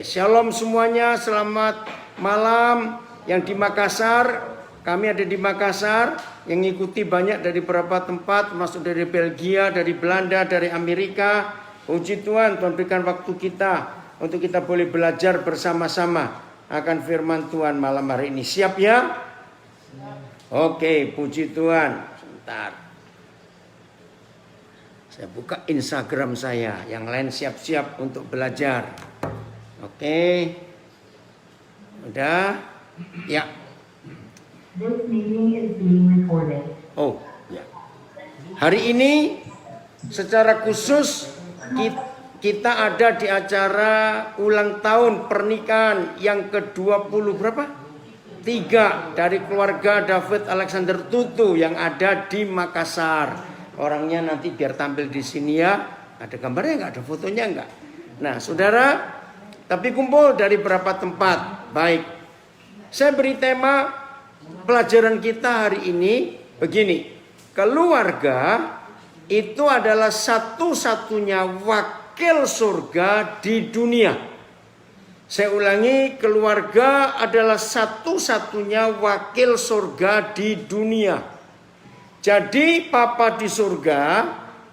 Shalom semuanya, selamat malam yang di Makassar. Kami ada di Makassar, yang ngikuti banyak dari beberapa tempat, masuk dari Belgia, dari Belanda, dari Amerika. Puji Tuhan, Tuhan berikan waktu kita untuk kita boleh belajar bersama-sama akan firman Tuhan malam hari ini. Siap ya? Oke, puji Tuhan. Sebentar. Saya buka Instagram saya, yang lain siap-siap untuk belajar. Oke, udah, ya. This meeting is being recorded. Oh, ya. Hari ini secara khusus kita ada di acara ulang tahun pernikahan yang ke-20 berapa? 3 dari keluarga David Alexander Tutu yang ada di Makassar. Orangnya nanti biar tampil di sini ya. Ada gambarnya nggak? Ada fotonya nggak? Nah, saudara. Tapi kumpul dari beberapa tempat. Baik, saya beri tema pelajaran kita hari ini begini. Keluarga itu adalah satu-satunya wakil surga di dunia. Saya ulangi, keluarga adalah satu-satunya wakil surga di dunia. Jadi Papa di surga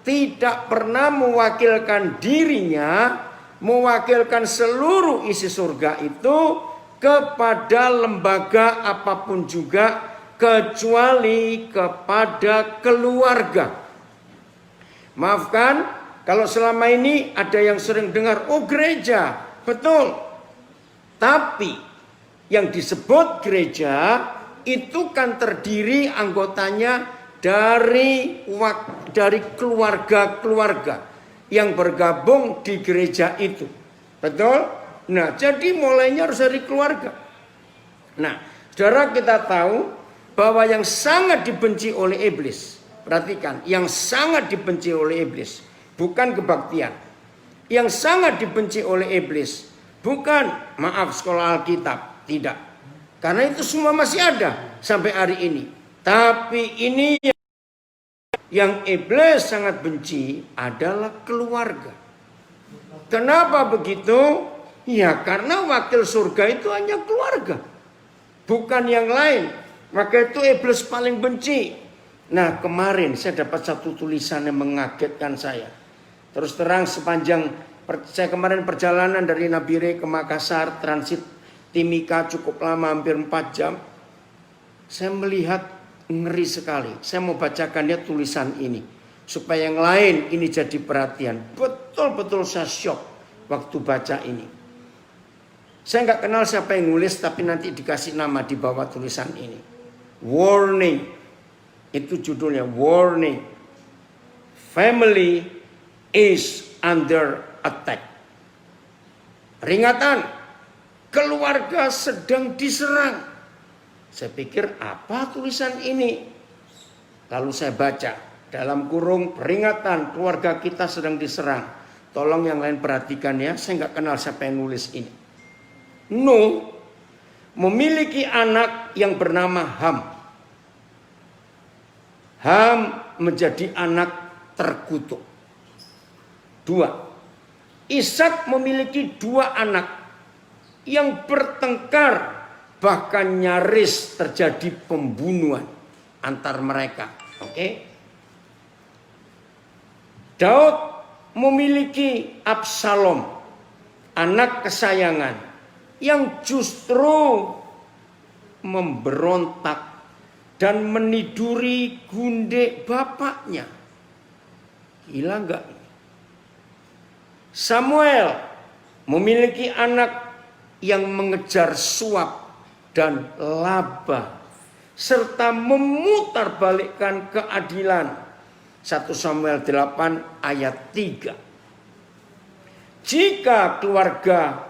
tidak pernah mewakilkan dirinya, mewakilkan seluruh isi surga itu kepada lembaga apapun juga kecuali kepada keluarga. Maafkan kalau selama ini ada yang sering dengar, oh gereja, betul. Tapi yang disebut gereja itu kan terdiri anggotanya dari keluarga-keluarga yang bergabung di gereja itu. Betul? Nah, jadi mulainya harus dari keluarga. Nah, saudara, kita tahu bahwa yang sangat dibenci oleh iblis, perhatikan, yang sangat dibenci oleh iblis bukan kebaktian. Yang sangat dibenci oleh iblis bukan, maaf, sekolah Alkitab, tidak. Karena itu semua masih ada sampai hari ini. Tapi ini yang iblis sangat benci adalah keluarga. Kenapa begitu? Ya karena wakil surga itu hanya keluarga, bukan yang lain. Maka itu iblis paling benci. Nah, kemarin saya dapat satu tulisan yang mengagetkan saya. Terus terang, sepanjang saya kemarin perjalanan dari Nabire ke Makassar, transit Timika cukup lama, hampir 4 jam. Saya melihat ngeri sekali. Saya mau bacakannya tulisan ini supaya yang lain ini jadi perhatian. Betul-betul saya shock waktu baca ini. Saya nggak kenal siapa yang nulis, tapi nanti dikasih nama di bawah tulisan ini. Warning. Itu judulnya, warning. Family is under attack. Peringatan, keluarga sedang diserang. Saya pikir apa tulisan ini? Lalu saya baca dalam kurung peringatan keluarga kita sedang diserang. Tolong yang lain perhatikan ya. Saya nggak kenal siapa yang nulis ini. Nuh memiliki anak yang bernama Ham. Ham menjadi anak terkutuk. 2. Ishak memiliki 2 anak yang bertengkar. Bahkan nyaris terjadi pembunuhan antar mereka. Oke. Daud memiliki Absalom, anak kesayangan, yang justru memberontak dan meniduri gundik bapaknya. Gila enggak? Samuel memiliki anak yang mengejar suap dan laba serta memutarbalikkan keadilan. 1 Samuel 8 ayat 3. Jika keluarga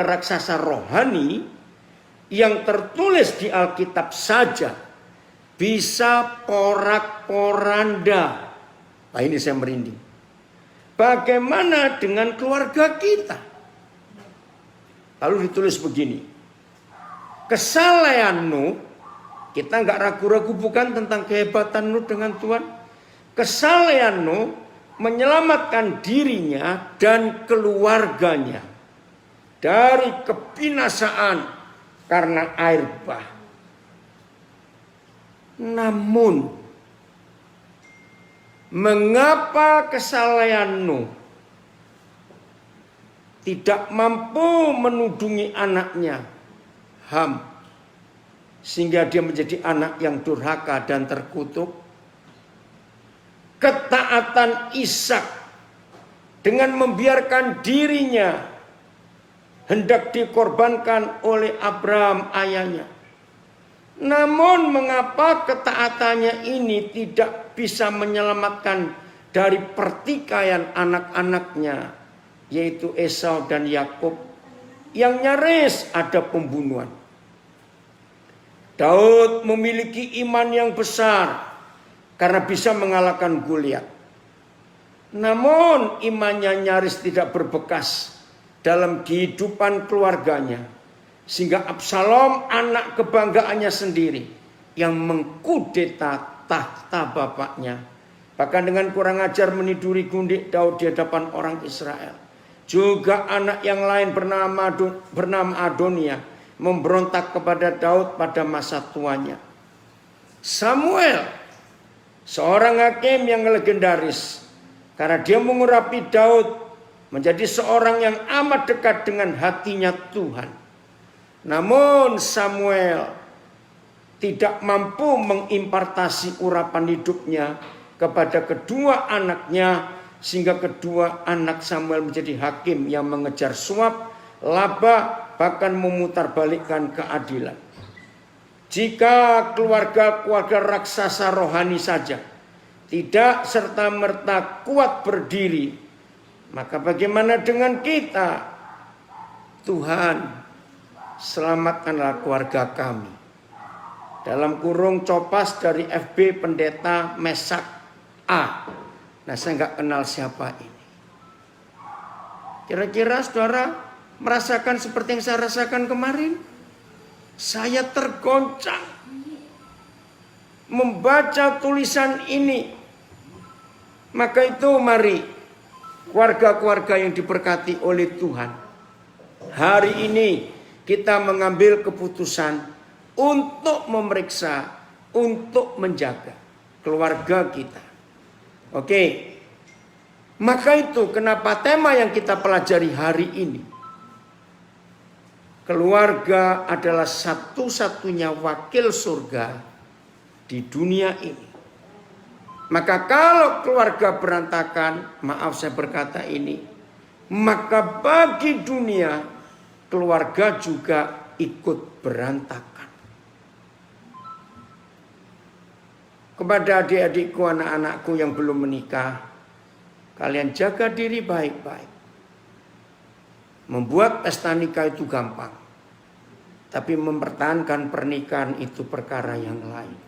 raksasa rohani yang tertulis di Alkitab saja bisa porak-poranda. Nah, ini saya merinding. Bagaimana dengan keluarga kita? Lalu ditulis begini. Kesalehan Nuh, kita nggak ragu-ragu bukan tentang kehebatan Nuh dengan Tuhan. kesalehan Nuh menyelamatkan dirinya dan keluarganya dari kebinasaan karena air bah. Namun, mengapa kesalehan Nuh tidak mampu menudungi anaknya Ham sehingga dia menjadi anak yang durhaka dan terkutuk? Ketaatan Ishak dengan membiarkan dirinya hendak dikorbankan oleh Abraham ayahnya. Namun mengapa ketaatannya ini tidak bisa menyelamatkan dari pertikaian anak-anaknya, yaitu Esau dan Yakub, yang nyaris ada pembunuhan? Daud memiliki iman yang besar karena bisa mengalahkan Goliat. Namun imannya nyaris tidak berbekas dalam kehidupan keluarganya, sehingga Absalom, anak kebanggaannya sendiri, yang mengkudeta tahta bapaknya, bahkan dengan kurang ajar meniduri gundik Daud di hadapan orang Israel. Juga anak yang lain bernama Adonia memberontak kepada Daud pada masa tuanya. Samuel, seorang hakim yang legendaris, karena dia mengurapi Daud menjadi seorang yang amat dekat dengan hatinya Tuhan. Namun Samuel tidak mampu mengimpartasi urapan hidupnya kepada kedua anaknya, sehingga kedua anak Samuel menjadi hakim yang mengejar suap, laba, bahkan memutarbalikkan keadilan. Jika keluarga-keluarga raksasa rohani saja tidak serta-merta kuat berdiri, maka bagaimana dengan kita? Tuhan, selamatkanlah keluarga kami. Dalam kurung copas dari FB Pendeta Mesak A. Nah, saya nggak kenal siapa ini. Kira-kira saudara merasakan seperti yang saya rasakan kemarin? Saya tergoncang membaca tulisan ini. Maka itu mari keluarga-keluarga yang diberkati oleh Tuhan, hari ini kita mengambil keputusan untuk memeriksa, untuk menjaga keluarga kita. Oke. Maka itu kenapa tema yang kita pelajari hari ini, keluarga adalah satu-satunya wakil surga di dunia ini. Maka kalau keluarga berantakan, maaf saya berkata ini, maka bagi dunia keluarga juga ikut berantakan. Kepada adik-adikku, anak-anakku yang belum menikah, kalian jaga diri baik-baik. Membuat pesta nikah itu gampang, tapi mempertahankan pernikahan itu perkara yang lain.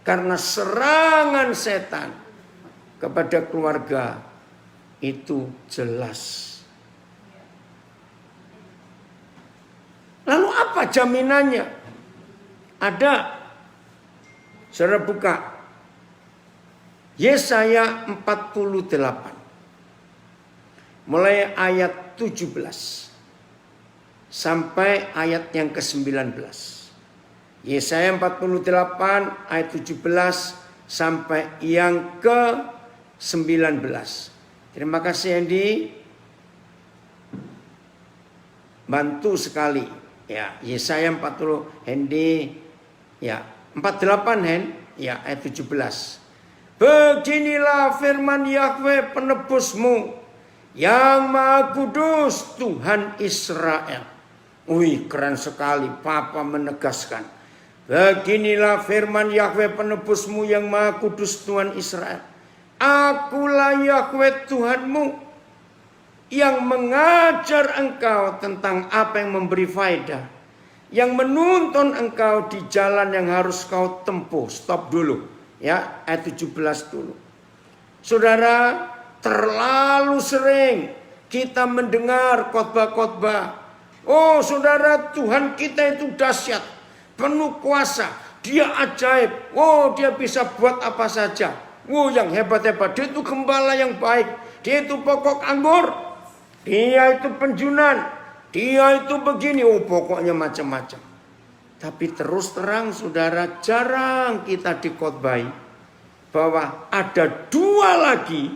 Karena serangan setan kepada keluarga itu jelas. Lalu apa jaminannya? Ada. Saudara buka Yesaya 48. Mulai ayat 17 sampai ayat yang ke-19. Yesaya 48 ayat 17 sampai yang ke-19. Terima kasih Hendy. Bantu sekali. Ya, Yesaya 40 Hendy. Ya, 48 Hen. Ya, ayat 17. Beginilah firman Yahweh penebusmu, yang Maha Kudus, Tuhan Israel. Wih, keren sekali Papa menegaskan. Beginilah firman Yahweh penebusmu, yang Maha Kudus, Tuhan Israel. Akulah Yahweh Tuhanmu, yang mengajar engkau tentang apa yang memberi faedah, yang menuntun engkau di jalan yang harus kau tempuh. Stop dulu ya, ayat 17 dulu. Saudara, terlalu sering kita mendengar khotbah-khotbah. Oh saudara, Tuhan kita itu dahsyat, penuh kuasa, dia ajaib. Oh, dia bisa buat apa saja. Oh, yang hebat-hebat. Dia itu gembala yang baik. Dia itu pokok anggur. Dia itu penjunan. Dia itu begini. Oh, pokoknya macam-macam. Tapi terus terang saudara, jarang kita dikhotbahi bahwa ada dua lagi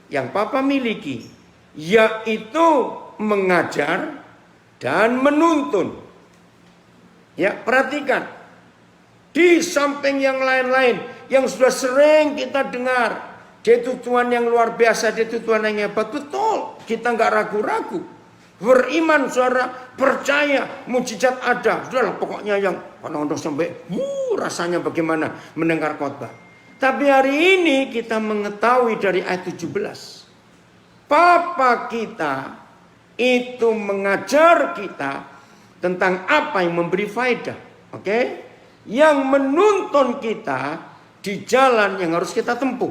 yang Papa miliki, yaitu mengajar dan menuntun. Ya, perhatikan. Di samping yang lain-lain yang sudah sering kita dengar, dia itu Tuhan yang luar biasa, dia itu Tuhan yang hebat. Betul, kita nggak ragu-ragu. Beriman saudara, percaya mujizat ada. Sudahlah pokoknya yang kadang-kadang sampai rasanya bagaimana mendengar khotbah. Tapi hari ini kita mengetahui dari ayat 17. Papa kita itu mengajar kita tentang apa yang memberi faedah. Oke? Yang menuntun kita di jalan yang harus kita tempuh.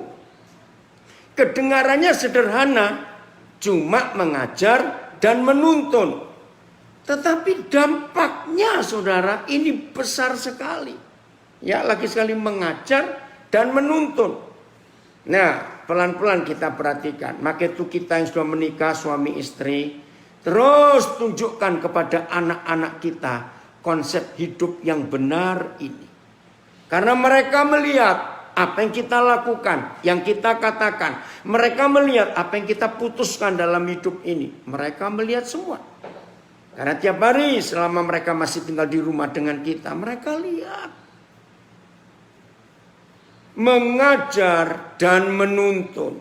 Kedengarannya sederhana, cuma mengajar dan menuntun. Tetapi dampaknya saudara ini besar sekali. Ya, lagi sekali mengajar dan menuntun. Nah, pelan-pelan kita perhatikan. Maka itu kita yang sudah menikah suami istri, terus tunjukkan kepada anak-anak kita konsep hidup yang benar ini. Karena mereka melihat apa yang kita lakukan, yang kita katakan. Mereka melihat apa yang kita putuskan dalam hidup ini. Mereka melihat semua. Karena tiap hari selama mereka masih tinggal di rumah dengan kita, mereka lihat. Mengajar dan menuntun.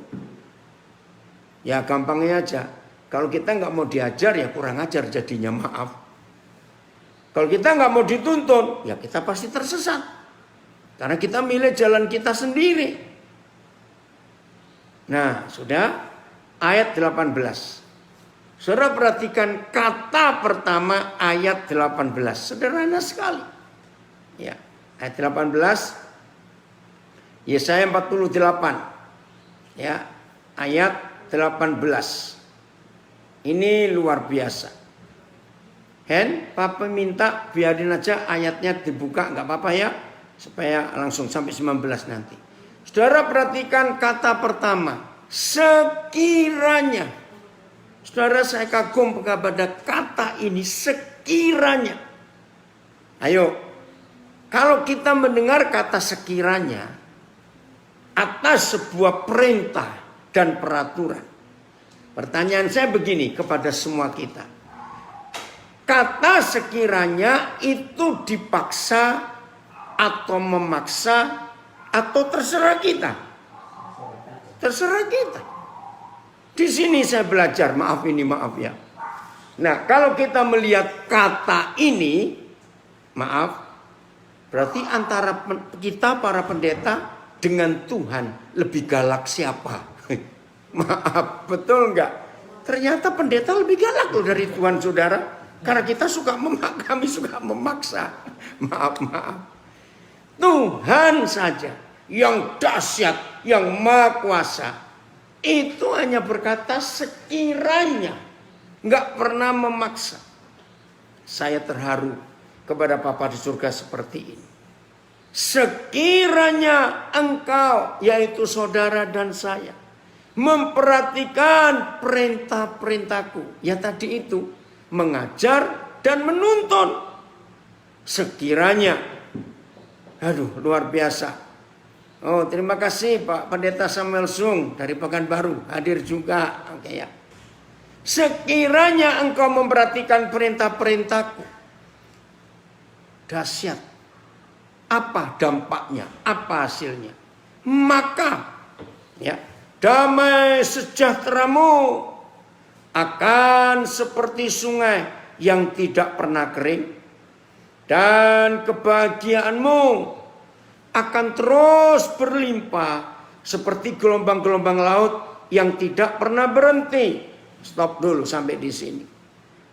Ya gampangnya aja. Kalau kita nggak mau diajar ya kurang ajar jadinya, maaf. Kalau kita nggak mau dituntun, ya kita pasti tersesat. Karena kita milih jalan kita sendiri. Nah, sudah ayat 18. Saudara perhatikan kata pertama ayat 18. Sederhana sekali. Ya, ayat 18. Yesaya 48. Ya, ayat 18. Ini luar biasa. Papa minta biarin aja ayatnya dibuka, nggak apa-apa ya, supaya langsung sampai 19 nanti. Saudara perhatikan kata pertama, sekiranya. Saudara saya kagum kepada kata ini, sekiranya. Ayo, kalau kita mendengar kata sekiranya atas sebuah perintah dan peraturan, pertanyaan saya begini kepada semua kita. Kata sekiranya itu dipaksa atau memaksa atau terserah kita. Terserah kita. Di sini saya belajar, maaf ya. Nah, kalau kita melihat kata ini, maaf, berarti antara kita para pendeta dengan Tuhan lebih galak siapa? Maaf, betul enggak? Ternyata pendeta lebih galak loh dari Tuhan saudara. Karena kita kami suka memaksa. Maaf. Tuhan saja yang dahsyat, yang maha kuasa, itu hanya berkata sekiranya, nggak pernah memaksa. Saya terharu kepada Papa di surga seperti ini. Sekiranya engkau, yaitu saudara dan saya, memperhatikan perintah-perintahku, ya tadi itu, mengajar dan menuntun. Sekiranya, aduh luar biasa. Oh terima kasih Pak Pendeta Samuel Sung dari Pekanbaru hadir juga. Oke ya. Sekiranya engkau memperhatikan perintah-perintahku, dahsyat. Apa dampaknya? Apa hasilnya? Maka ya, damai sejahteramu akan seperti sungai yang tidak pernah kering, dan kebahagiaanmu akan terus berlimpah seperti gelombang-gelombang laut yang tidak pernah berhenti. Stop dulu sampai di sini.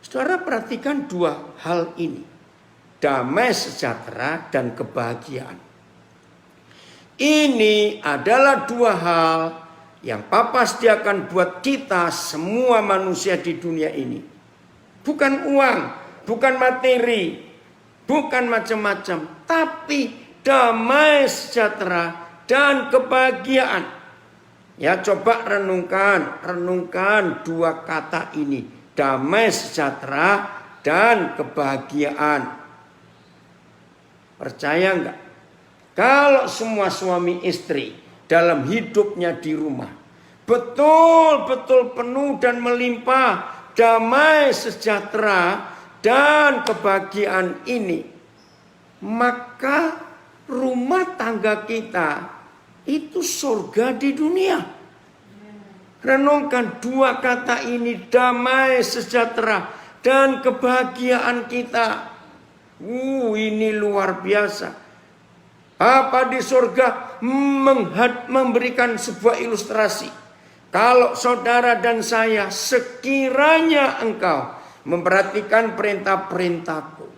Saudara perhatikan dua hal ini. Damai sejahtera dan kebahagiaan. Ini adalah dua hal yang Papa sediakan buat kita semua manusia di dunia ini. Bukan uang, bukan materi, bukan macam-macam, tapi damai sejahtera, dan kebahagiaan. Ya, coba renungkan dua kata ini, damai sejahtera dan kebahagiaan. Percaya enggak? Kalau semua suami istri dalam hidupnya di rumah betul-betul penuh dan melimpah damai sejahtera dan kebahagiaan ini, maka rumah tangga kita itu surga di dunia. Renungkan dua kata ini, damai sejahtera dan kebahagiaan kita. Ini luar biasa. Apa di surga memberikan sebuah ilustrasi. Kalau saudara dan saya sekiranya engkau memperhatikan perintah-perintahku,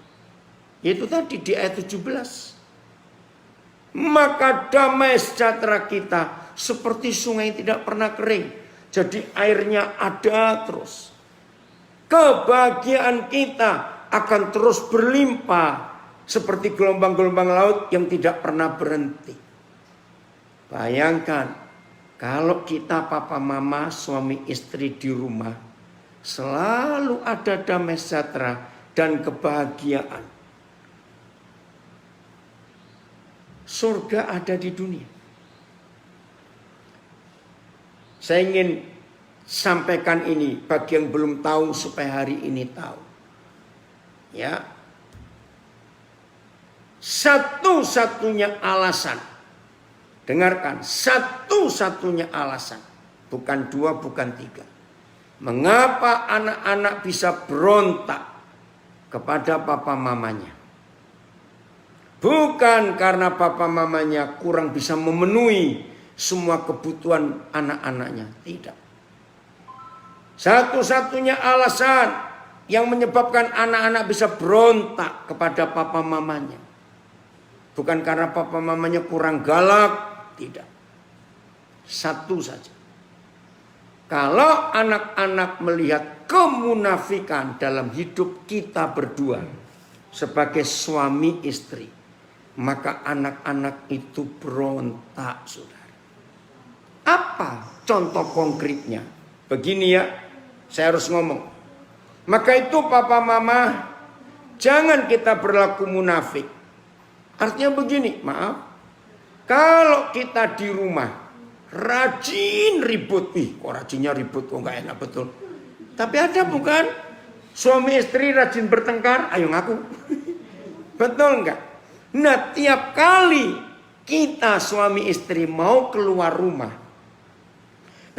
itu tadi di ayat 17. Maka damai sejahtera kita seperti sungai yang tidak pernah kering. Jadi airnya ada terus. Kebahagiaan kita akan terus berlimpah seperti gelombang-gelombang laut yang tidak pernah berhenti. Bayangkan kalau kita papa mama suami istri di rumah, selalu ada damai sejahtera dan kebahagiaan. Surga ada di dunia. Saya ingin sampaikan ini bagi yang belum tahu supaya hari ini tahu. Ya. Satu-satunya alasan. Dengarkan, satu-satunya alasan. Bukan dua, bukan tiga. Mengapa anak-anak bisa berontak kepada papa mamanya? Bukan karena papa mamanya kurang bisa memenuhi semua kebutuhan anak-anaknya. Tidak. Satu-satunya alasan yang menyebabkan anak-anak bisa berontak kepada papa mamanya. Bukan karena papa mamanya kurang galak. Tidak. Satu saja. Kalau anak-anak melihat kemunafikan dalam hidup kita berdua sebagai suami istri, maka anak-anak itu berontak, saudara. Apa contoh konkretnya? Begini ya, saya harus ngomong. Maka itu papa mama, jangan kita berlaku munafik. Artinya begini, maaf. Kalau kita di rumah rajin ribut, kok rajinnya ribut, kok gak enak betul. Tapi ada bukan? Suami istri rajin bertengkar, ayo ngaku. Betul enggak? Nah, tiap kali kita suami istri mau keluar rumah,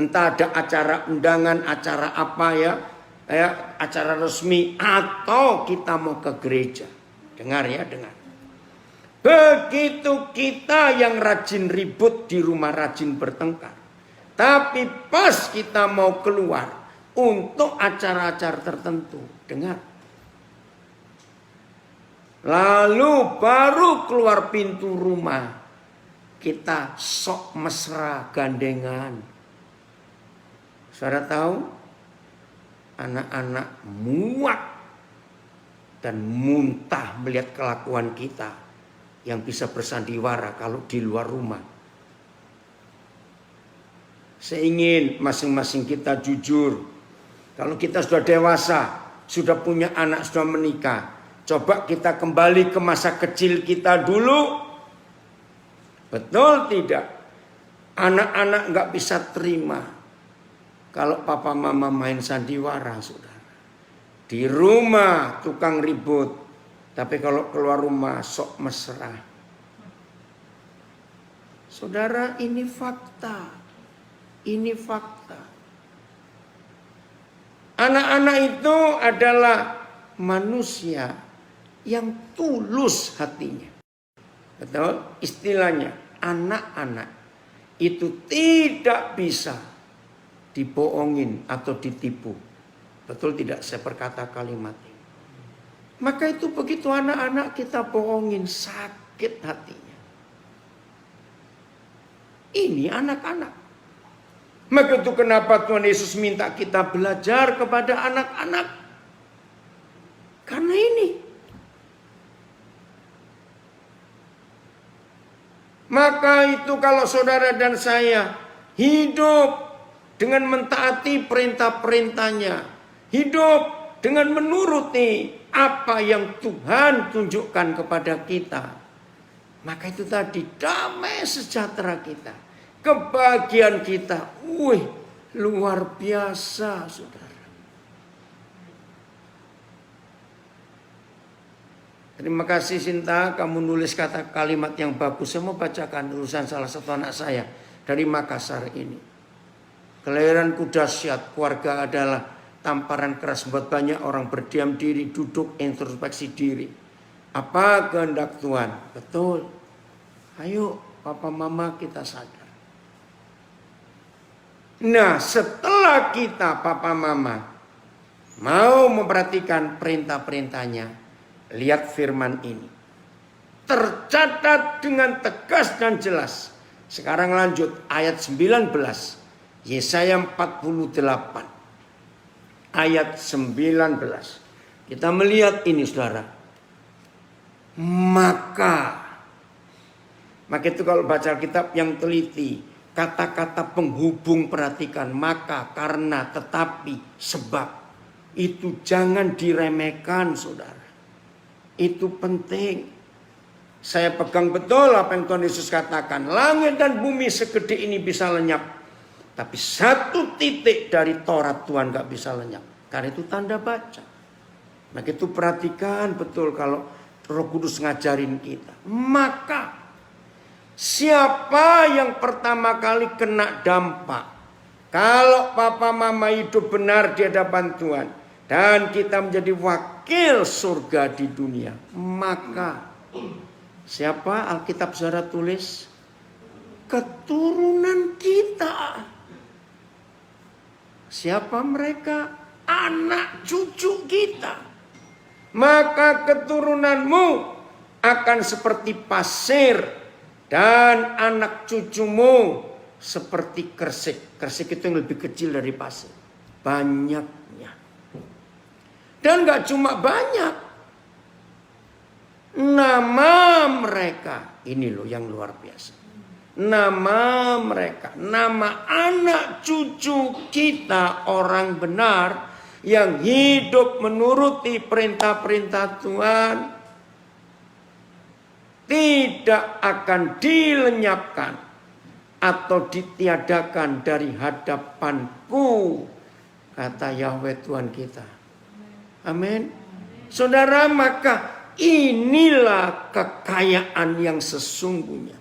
entah ada acara undangan, acara apa ya, acara resmi, atau kita mau ke gereja. Dengar ya, dengar. Begitu kita yang rajin ribut di rumah, rajin bertengkar, tapi pas kita mau keluar untuk acara-acara tertentu, dengar. Lalu baru keluar pintu rumah, kita sok mesra gandengan. Saudara tahu, anak-anak muak dan muntah melihat kelakuan kita yang bisa bersandiwara kalau di luar rumah. Saya ingin masing-masing kita jujur. Kalau kita sudah dewasa, sudah punya anak, sudah menikah, coba kita kembali ke masa kecil kita dulu. Betul tidak? Anak-anak gak bisa terima kalau papa mama main sandiwara, saudara. Di rumah tukang ribut, tapi kalau keluar rumah sok mesra. Saudara, ini fakta. Ini fakta. Anak-anak itu adalah manusia yang tulus hatinya. Betul? Istilahnya, anak-anak itu tidak bisa dibohongin atau ditipu. Betul tidak saya berkata kalimat ini? Maka itu begitu anak-anak kita bohongin, sakit hatinya. Ini anak-anak. Maka itu kenapa Tuhan Yesus minta kita belajar kepada anak-anak. Karena ini. Maka itu kalau saudara dan saya hidup dengan mentaati perintah-perintahnya, hidup dengan menuruti apa yang Tuhan tunjukkan kepada kita, maka itu tadi damai sejahtera kita, kebahagiaan kita, luar biasa, saudara. Terima kasih Sinta, kamu nulis kalimat yang bagus. Saya mau bacakan tulisan salah satu anak saya dari Makassar ini. Kelahiranku dahsyat, keluarga adalah tamparan keras buat banyak orang berdiam diri, duduk introspeksi diri. Apa kehendak Tuhan? Betul. Ayo papa mama kita sadar. Nah setelah kita papa mama mau memperhatikan perintah-perintahnya, lihat firman ini. Tercatat dengan tegas dan jelas. Sekarang lanjut ayat 19. Yesaya 48. Ayat 19. Kita melihat ini saudara. Maka itu kalau baca kitab yang teliti, kata-kata penghubung perhatikan. Maka, karena, tetapi, sebab. Itu jangan diremehkan saudara. Itu penting. Saya pegang betul apa yang Tuhan Yesus katakan. Langit dan bumi segede ini bisa lenyap, tapi satu titik dari Taurat Tuhan gak bisa lenyap. Karena itu tanda baca. Maka itu perhatikan betul kalau Roh Kudus ngajarin kita. Maka siapa yang pertama kali kena dampak? Kalau papa mama hidup benar di hadapan Tuhan, dan kita menjadi wakil surga di dunia, maka siapa Alkitab saudara tulis? Keturunan kita. Siapa mereka? Anak cucu kita. Maka keturunanmu akan seperti pasir dan anak cucumu seperti kersik. Kersik itu yang lebih kecil dari pasir. Banyaknya. Dan gak cuma banyak. Nama mereka. Ini loh yang luar biasa. Nama mereka. Nama anak cucu kita orang benar. Yang hidup menuruti perintah-perintah Tuhan. Tidak akan dilenyapkan. Atau ditiadakan dari hadapanku. Kata Yahweh Tuhan kita. Amin. Saudara, maka inilah kekayaan yang sesungguhnya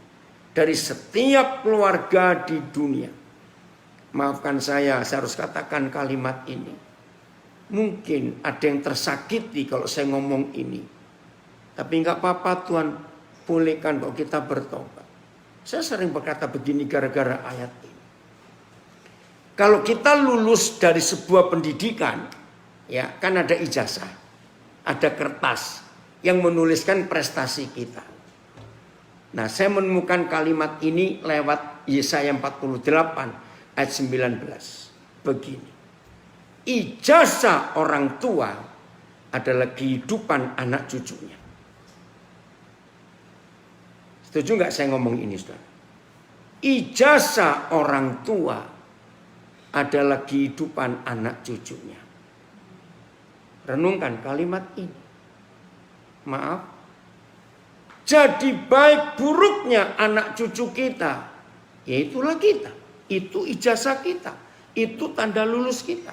dari setiap keluarga di dunia. Maafkan saya harus katakan kalimat ini. Mungkin ada yang tersakiti kalau saya ngomong ini. Tapi enggak apa-apa, Tuhan bolehkan bahwa kita bertobat. Saya sering berkata begini gara-gara ayat ini. Kalau kita lulus dari sebuah pendidikan, ya kan ada ijazah, ada kertas yang menuliskan prestasi kita. Nah saya menemukan kalimat ini lewat Yesaya 48 ayat 19. Begini. Ijazah orang tua adalah kehidupan anak cucunya. Setuju nggak saya ngomong ini saudara? Ijazah orang tua adalah kehidupan anak cucunya. Renungkan kalimat ini. Maaf. Jadi baik buruknya anak cucu kita, yaitulah kita. Itu ijazah kita. Itu tanda lulus kita.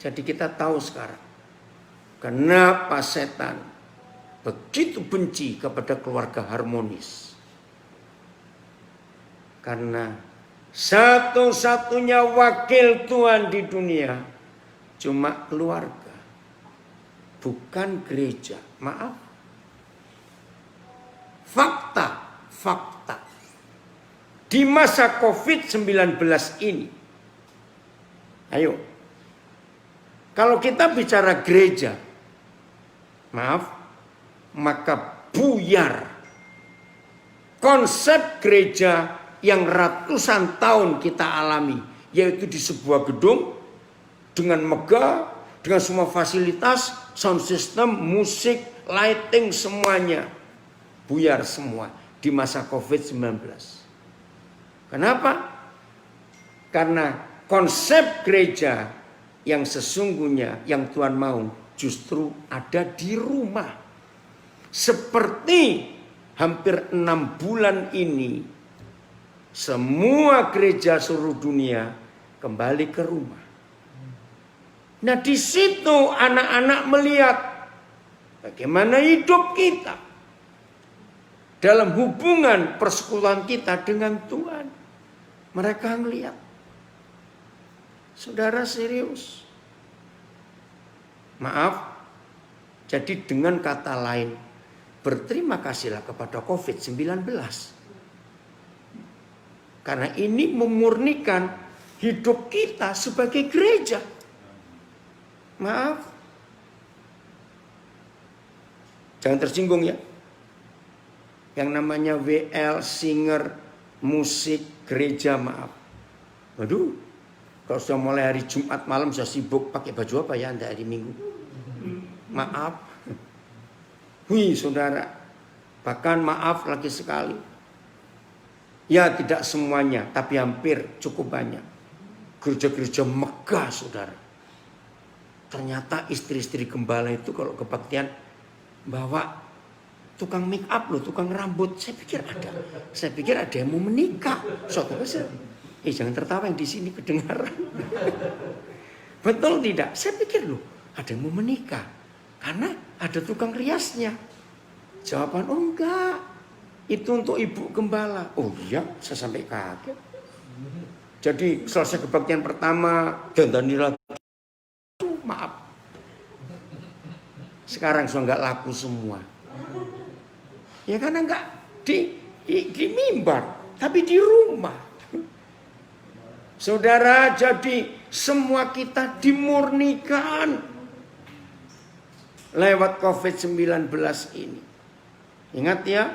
Jadi kita tahu sekarang. Kenapa setan begitu benci kepada keluarga harmonis. Karena satu-satunya wakil Tuhan di dunia cuma keluarga, bukan gereja. Maaf. Fakta. Di masa COVID-19 ini. Ayo. Kalau kita bicara gereja, maaf, maka buyar konsep gereja yang ratusan tahun kita alami, yaitu di sebuah gedung dengan megah, dengan semua fasilitas, sound system, musik, lighting semuanya buyar semua di masa COVID-19. Kenapa? Karena konsep gereja yang sesungguhnya yang Tuhan mau justru ada di rumah. Seperti hampir 6 bulan ini semua gereja seluruh dunia kembali ke rumah. Nah, di situ anak-anak melihat bagaimana hidup kita dalam hubungan persekutuan kita dengan Tuhan. Mereka melihat, saudara serius. Maaf, jadi dengan kata lain, berterima kasihlah kepada COVID-19. Karena ini memurnikan hidup kita sebagai gereja. Maaf. Jangan tersinggung ya. Yang namanya WL, singer, musik, gereja, maaf. Waduh, kalau sudah mulai hari Jumat malam sudah sibuk pakai baju apa ya Anda hari Minggu? Maaf. Wih saudara, bahkan maaf lagi sekali. Ya tidak semuanya, tapi hampir cukup banyak. Gereja-gereja megah saudara. Ternyata istri-istri gembala itu kalau kebaktian bawa tukang make up loh, tukang rambut. Saya pikir ada yang mau menikah. Suatu besar. Jangan tertawa yang di sini kedengaran. Betul tidak? Saya pikir loh, ada yang mau menikah. Karena ada tukang riasnya. Jawaban, oh enggak. Itu untuk ibu gembala. Oh iya, saya sampai kaget. Jadi selesai kebaktian pertama, dandanilah. Maaf. Sekarang sudah enggak laku semua. Ya karena enggak di mimbar, tapi di rumah. Saudara, jadi semua kita dimurnikan lewat COVID-19 ini. Ingat ya,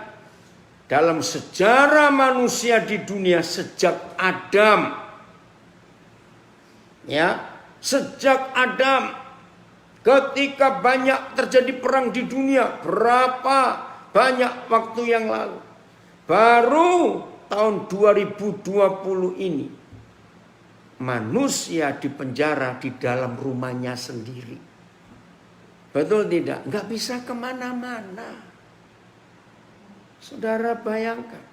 dalam sejarah manusia di dunia sejak Adam. Ya, sejak Adam ketika banyak terjadi perang di dunia, berapa banyak waktu yang lalu. Baru tahun 2020 ini manusia dipenjara di dalam rumahnya sendiri. Betul tidak? Nggak bisa kemana-mana. Saudara bayangkan.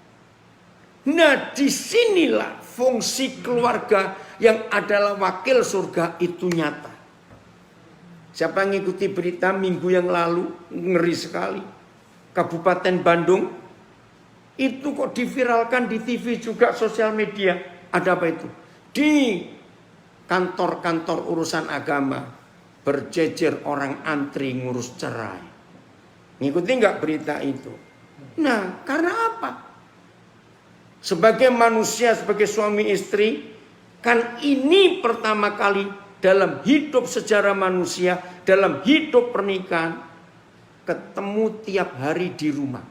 Nah disinilah fungsi keluarga yang adalah wakil surga itu nyata. Siapa yang ngikuti berita minggu yang lalu, ngeri sekali. Kabupaten Bandung, itu kok diviralkan di TV juga sosial media. Ada apa itu? Di kantor-kantor urusan agama berjejer orang antri ngurus cerai. Ngikuti nggak berita itu? Nah, karena apa? Sebagai manusia, sebagai suami istri, kan ini pertama kali dalam hidup sejarah manusia, dalam hidup pernikahan, ketemu tiap hari di rumah.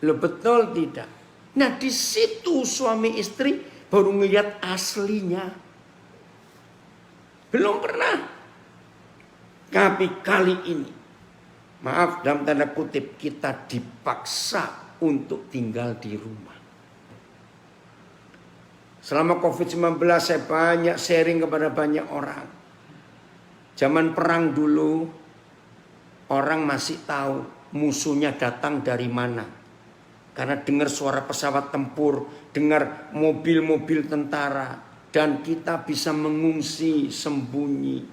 Loh betul tidak? Nah di situ suami istri baru melihat aslinya. Belum pernah. Tapi kali ini, maaf dalam tanda kutip, kita dipaksa untuk tinggal di rumah. Selama COVID-19 saya banyak sharing kepada banyak orang. Zaman perang dulu, orang masih tahu musuhnya datang dari mana. Karena dengar suara pesawat tempur, dengar mobil-mobil tentara. Dan kita bisa mengungsi, sembunyi.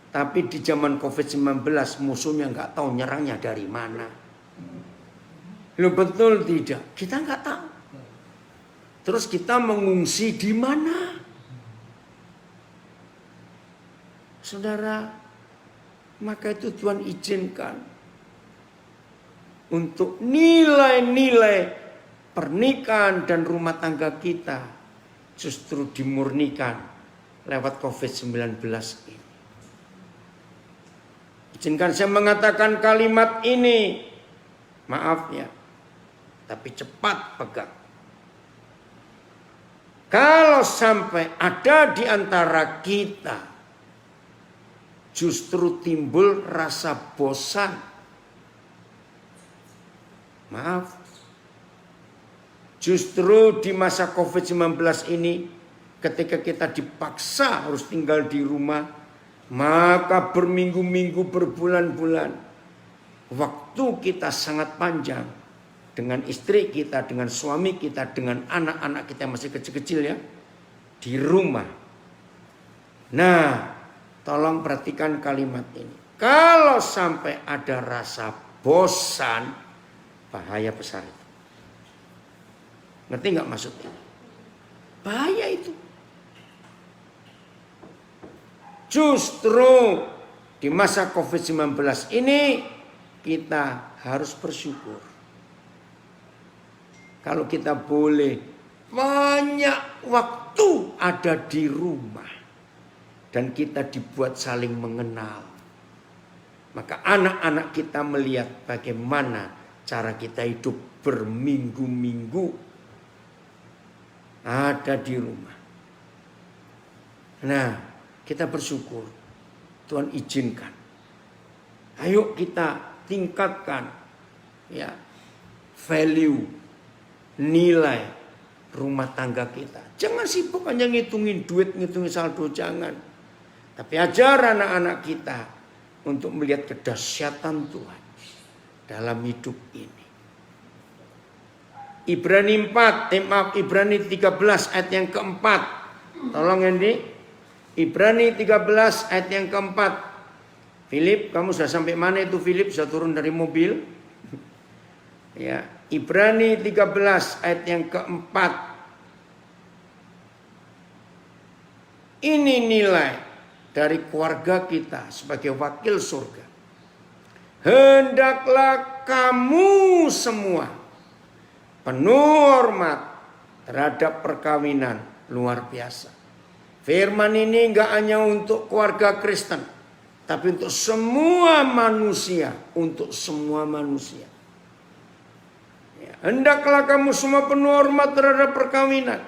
Tapi di zaman COVID-19 musuhnya nggak tahu nyerangnya dari mana. Loh betul tidak? Kita nggak tahu. Terus kita mengungsi di mana? Saudara, maka itu Tuhan izinkan untuk nilai-nilai pernikahan dan rumah tangga kita justru dimurnikan lewat COVID-19 ini. Izinkan saya mengatakan kalimat ini. Maaf ya, tapi cepat pegang. Kalau sampai ada di antara kita justru timbul rasa bosan. Maaf. Justru di masa COVID-19 ini, ketika kita dipaksa harus tinggal di rumah, maka berminggu-minggu, berbulan-bulan, waktu kita sangat panjang. Dengan istri kita, dengan suami kita, dengan anak-anak kita yang masih kecil-kecil ya. Di rumah. Nah, tolong perhatikan kalimat ini. Kalau sampai ada rasa bosan, bahaya besar itu. Ngerti nggak maksudnya? Bahaya itu. Justru di masa COVID-19 ini kita harus bersyukur. Kalau kita boleh banyak waktu ada di rumah dan kita dibuat saling mengenal, maka anak-anak kita melihat bagaimana cara kita hidup berminggu-minggu ada di rumah. Nah, kita bersyukur Tuhan izinkan. Ayo kita tingkatkan ya value, nilai rumah tangga kita. Jangan sibuk hanya ngitungin duit, ngitungin saldo, jangan. Tapi ajar anak-anak kita untuk melihat kedahsyatan Tuhan dalam hidup ini. Ibrani 13 ayat yang keempat. Tolong Andy. Ibrani 13 ayat yang keempat. Philip, kamu sudah sampai mana itu Philip? Sudah turun dari mobil? Ya, Ibrani 13 ayat yang keempat. Ini nilai dari keluarga kita sebagai wakil surga. Hendaklah kamu semua penuh hormat terhadap perkawinan. Luar biasa. Firman ini enggak hanya untuk keluarga Kristen, tapi untuk semua manusia. Untuk semua manusia. Hendaklah kamu semua penuh hormat terhadap perkawinan.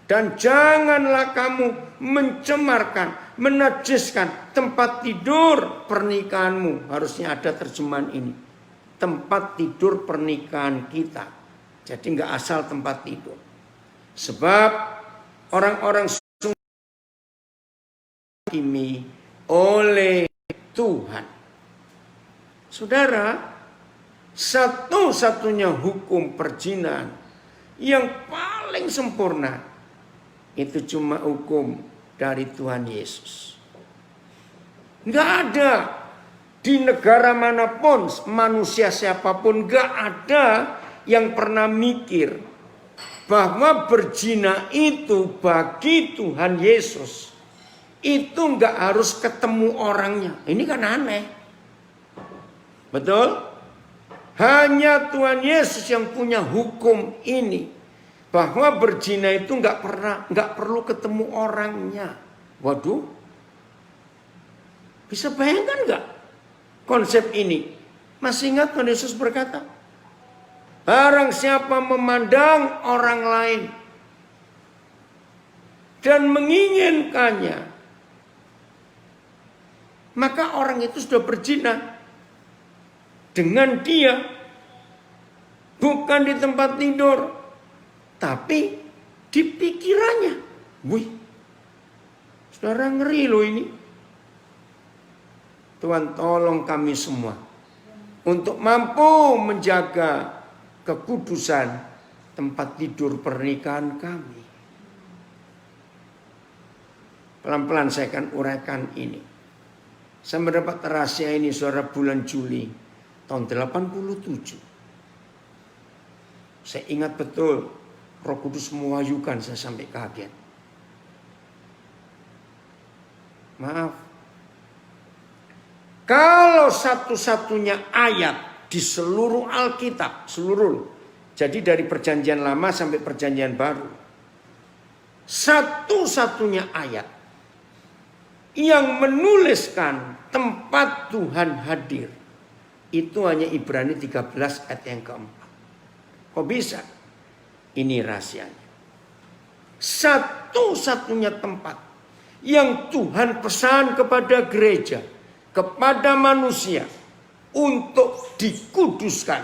Dan janganlah kamu mencemarkan, menajiskan tempat tidur pernikahanmu. Harusnya ada terjemahan ini. Tempat tidur pernikahan kita. Jadi enggak asal tempat tidur. Sebab orang-orang hakimi oleh Tuhan. Saudara, satu-satunya hukum perzinahan yang paling sempurna itu cuma hukum dari Tuhan Yesus. Enggak ada di negara manapun, manusia siapapun, enggak ada yang pernah mikir bahwa berzina itu bagi Tuhan Yesus itu enggak harus ketemu orangnya. Ini kan aneh. Betul? Hanya Tuhan Yesus yang punya hukum ini, bahwa berzina itu enggak perlu ketemu orangnya. Waduh, bisa bayangkan enggak konsep ini? Masih ingat Tuhan Yesus berkata, barang siapa memandang orang lain dan menginginkannya, maka orang itu sudah berzina dengan dia, bukan di tempat tidur, tapi di pikirannya. Wih, saudara, ngeri loh ini. Tuhan tolong kami semua untuk mampu menjaga kekudusan tempat tidur pernikahan kami. Pelan-pelan saya akan uraikan ini. Saya mendapat rahasia ini saudara bulan Juli tahun 87. Saya ingat betul, Roh Kudus mewahyukan, saya sampai kaget. Maaf. Kalau satu-satunya ayat di seluruh Alkitab, jadi dari perjanjian lama sampai perjanjian baru, satu-satunya ayat yang menuliskan tempat Tuhan hadir, itu hanya Ibrani 13 ayat yang keempat. Kok bisa? Ini rahasianya. Satu-satunya tempat yang Tuhan pesan kepada gereja, kepada manusia untuk dikuduskan,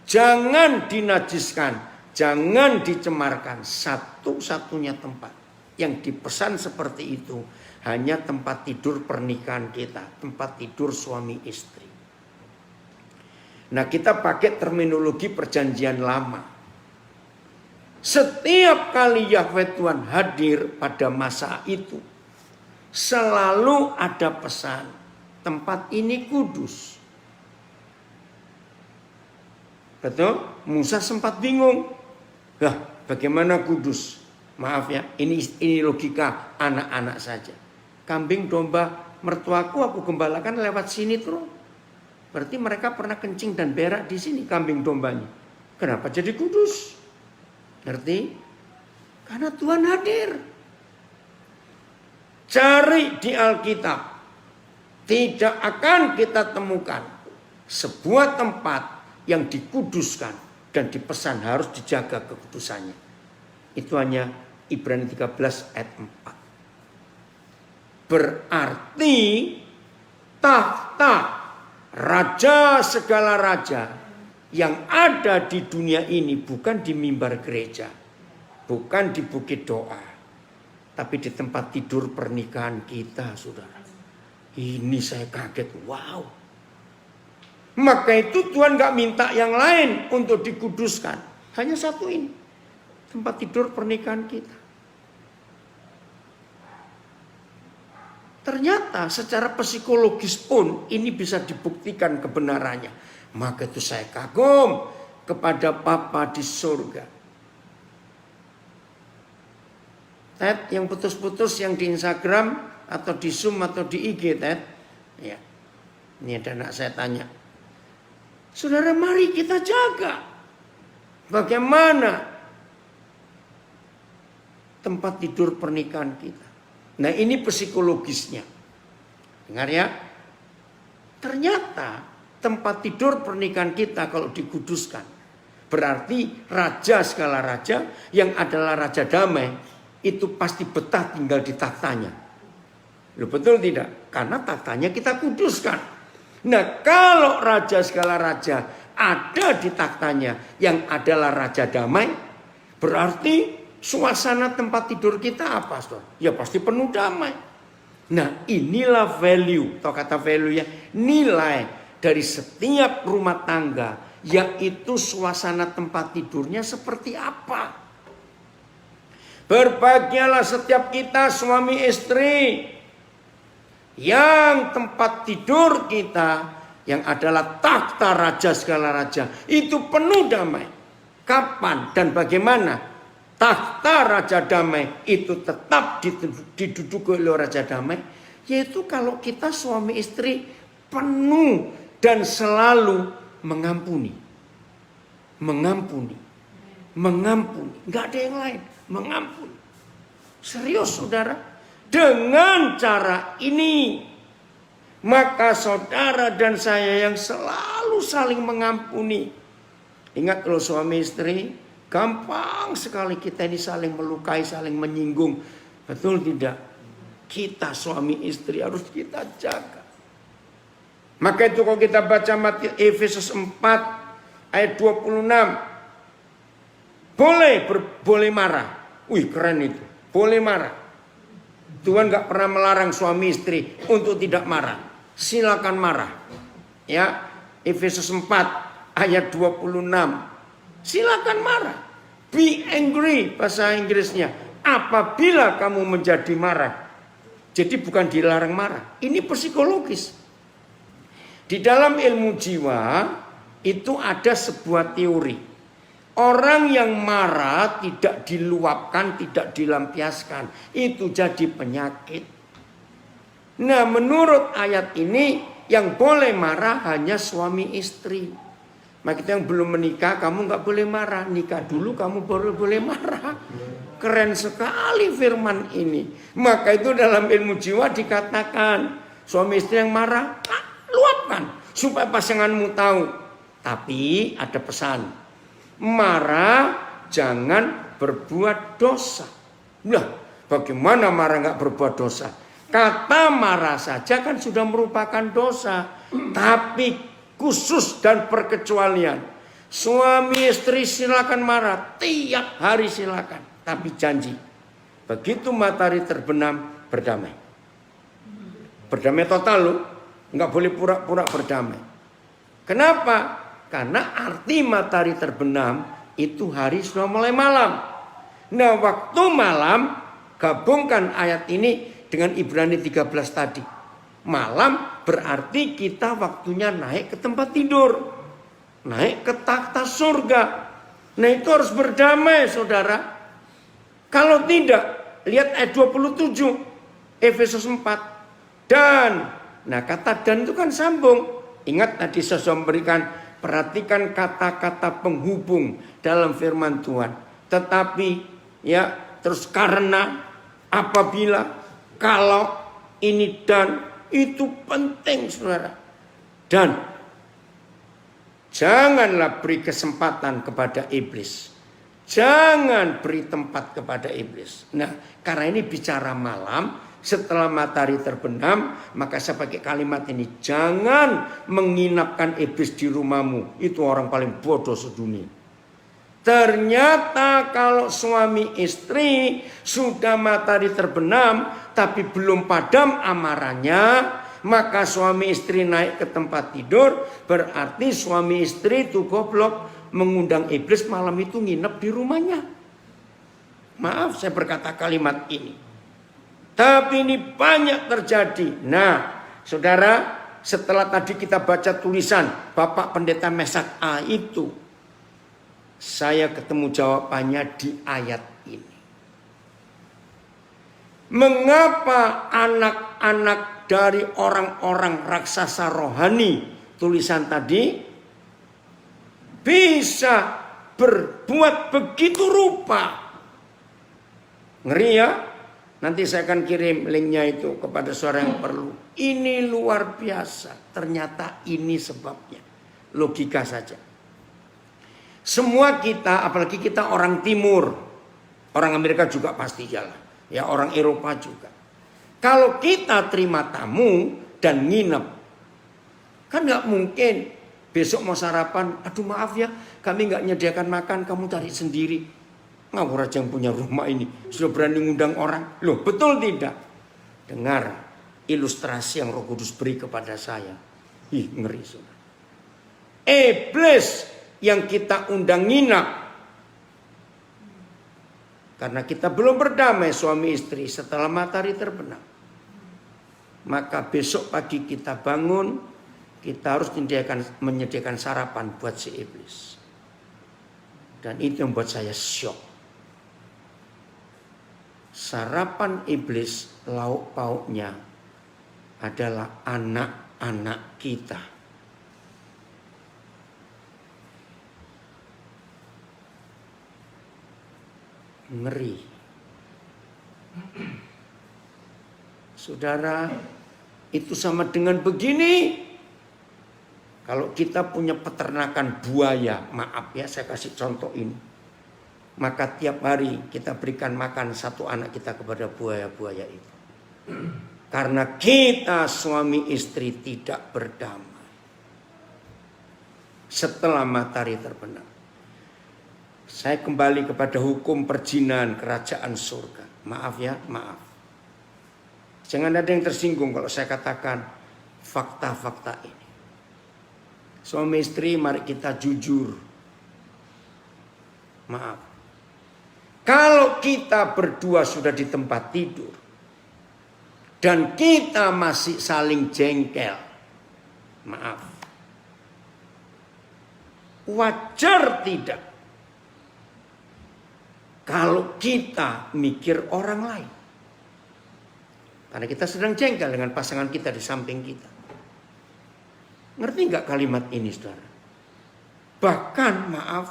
jangan dinajiskan, jangan dicemarkan. Satu-satunya tempat yang dipesan seperti itu hanya tempat tidur pernikahan kita, tempat tidur suami istri. Nah, kita pakai terminologi perjanjian lama. Setiap kali Yahweh Tuhan hadir pada masa itu, selalu ada pesan, tempat ini kudus. Betul? Musa sempat bingung. Lah, bagaimana kudus? Maaf ya, ini logika anak-anak saja. Kambing domba mertuaku aku gembalakan lewat sini terus. Berarti mereka pernah kencing dan berak di sini kambing dombanya. Kenapa jadi kudus? Ngerti? Karena Tuhan hadir. Cari di Alkitab. Tidak akan kita temukan sebuah tempat yang dikuduskan dan dipesan harus dijaga kekudusannya. Itu hanya Ibrani 13 ayat 4. Berarti tahta raja segala raja yang ada di dunia ini bukan di mimbar gereja, bukan di bukit doa, tapi di tempat tidur pernikahan kita, saudara. Ini saya kaget, wow. Maka itu Tuhan gak minta yang lain untuk dikuduskan, hanya satu ini, tempat tidur pernikahan kita. Ternyata secara psikologis pun ini bisa dibuktikan kebenarannya. Maka itu saya kagum kepada Bapa di surga. Ted, yang putus-putus yang di Instagram atau di Zoom atau di IG, Ted. Ya. Ini ada anak saya tanya. Saudara, mari kita jaga. Bagaimana tempat tidur pernikahan kita. Nah, ini psikologisnya. Dengar ya. Ternyata tempat tidur pernikahan kita kalau dikuduskan, berarti raja segala raja yang adalah raja damai itu pasti betah tinggal di tahtanya. Loh, betul tidak? Karena tahtanya kita kuduskan. Nah, kalau raja segala raja ada di tahtanya yang adalah raja damai, berarti suasana tempat tidur kita apa, saudara? Ya pasti penuh damai. Nah, inilah value, atau kata value ya, nilai dari setiap rumah tangga, yaitu suasana tempat tidurnya seperti apa. Berbahagialah setiap kita suami istri yang tempat tidur kita, yang adalah takhta raja segala raja, itu penuh damai. Kapan dan bagaimana takhta raja damai itu tetap diduduki oleh raja damai? Yaitu kalau kita suami istri penuh dan selalu mengampuni. Mengampuni. Mengampuni. Gak ada yang lain. Mengampuni. Serius, saudara. Dengan cara ini, maka saudara dan saya yang selalu saling mengampuni. Ingat kalau suami istri, gampang sekali kita ini saling melukai, saling menyinggung. Betul tidak? Kita suami istri harus kita jaga. Maka itu kalau kita baca Efesus 4 ayat 26. Boleh marah. Wih, keren itu. Boleh marah. Tuhan gak pernah melarang suami istri untuk tidak marah. Silakan marah. Ya, Efesus 4 ayat 26. Silakan marah. Be angry bahasa Inggrisnya. Apabila kamu menjadi marah. Jadi bukan dilarang marah. Ini psikologis. Di dalam ilmu jiwa itu ada sebuah teori. Orang yang marah tidak diluapkan, tidak dilampiaskan. Itu jadi penyakit. Nah, menurut ayat ini yang boleh marah hanya suami istri. Maka kita yang belum menikah, kamu gak boleh marah. Nikah dulu kamu baru boleh marah. Keren sekali firman ini. Maka itu dalam ilmu jiwa dikatakan, suami istri yang marah, luapkan. Supaya pasanganmu tahu. Tapi ada pesan. Marah jangan berbuat dosa. Nah, Bagaimana marah nggak berbuat dosa? Kata marah saja kan sudah merupakan dosa. Tapi khusus dan perkecualian. Suami istri silakan marah. Tiap hari silakan. Tapi janji. Begitu matahari terbenam, berdamai. Berdamai total loh. Nggak boleh pura-pura berdamai. Kenapa? Karena arti matahari terbenam itu hari sudah mulai malam. Nah, waktu malam gabungkan ayat ini dengan Ibrani 13 tadi. Malam berarti kita waktunya naik ke tempat tidur. Naik ke takhta surga. Nah, itu harus berdamai, saudara. Kalau tidak, lihat ayat 27 Efesus 4. Dan, nah kata dan itu kan sambung. Ingat tadi saya sudah memberikan, perhatikan kata-kata penghubung dalam firman Tuhan. Tetapi ya, terus karena, apabila, kalau, ini dan, itu penting saudara. Dan janganlah beri kesempatan kepada iblis. Jangan beri tempat kepada iblis. Nah, karena ini bicara malam, setelah matahari terbenam, maka saya pakai kalimat ini. Jangan menginapkan iblis di rumahmu. Itu orang paling bodoh sedunia. Ternyata kalau suami istri sudah matahari terbenam tapi belum padam amarahnya, maka suami istri naik ke tempat tidur, berarti suami istri itu goblok, mengundang iblis malam itu nginep di rumahnya. Maaf saya berkata kalimat ini, tapi ini banyak terjadi. Nah saudara, setelah tadi kita baca tulisan Bapak Pendeta Mesak A itu, saya ketemu jawabannya di ayat ini. Mengapa anak-anak dari orang-orang raksasa rohani, tulisan tadi, bisa berbuat begitu rupa? Ngeri ya? Nanti saya akan kirim linknya itu kepada saudara yang perlu. Ini luar biasa. Ternyata ini sebabnya. Logika saja. Semua kita, apalagi kita orang timur, orang Amerika juga pasti jalan, ya orang Eropa juga. Kalau kita terima tamu dan nginep, kan nggak mungkin besok mau sarapan, aduh maaf ya, kami nggak menyediakan makan, kamu cari sendiri. Ngawur aja yang punya rumah ini sudah berani ngundang orang. Loh betul tidak? Dengar ilustrasi yang Roh Kudus beri kepada saya. Ih ngeri saudara. Iblis yang kita undang nginap karena kita belum berdamai suami istri setelah matahari terbenam, maka besok pagi kita bangun, kita harus menyediakan sarapan buat si iblis. Dan itu yang membuat saya syok. Sarapan iblis lauk pauknya adalah anak-anak kita. Ngeri. Saudara, itu sama dengan begini. Kalau kita punya peternakan buaya, maaf ya saya kasih contoh ini. Maka tiap hari kita berikan makan satu anak kita kepada buaya-buaya itu. Karena kita suami istri tidak berdamai setelah matahari terbenam. Saya kembali kepada hukum perjinan kerajaan surga. Maaf ya, maaf. Jangan ada yang tersinggung kalau saya katakan fakta-fakta ini. Suami istri mari kita jujur. Maaf. Kalau kita berdua sudah di tempat tidur dan kita masih saling jengkel, maaf. Wajar tidak kalau kita mikir orang lain? Karena kita sedang jengkel dengan pasangan kita di samping kita. Ngerti nggak kalimat ini saudara? Bahkan maaf,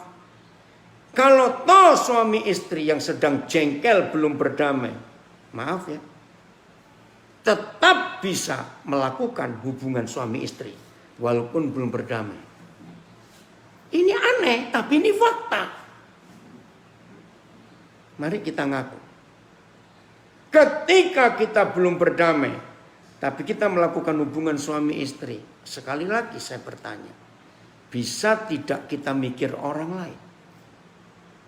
kalau toh suami istri yang sedang jengkel belum berdamai, maaf ya, tetap bisa melakukan hubungan suami istri walaupun belum berdamai. Ini aneh, tapi ini fakta. Mari kita ngaku. Ketika kita belum berdamai, tapi kita melakukan hubungan suami istri, sekali lagi saya bertanya, bisa tidak kita mikir orang lain?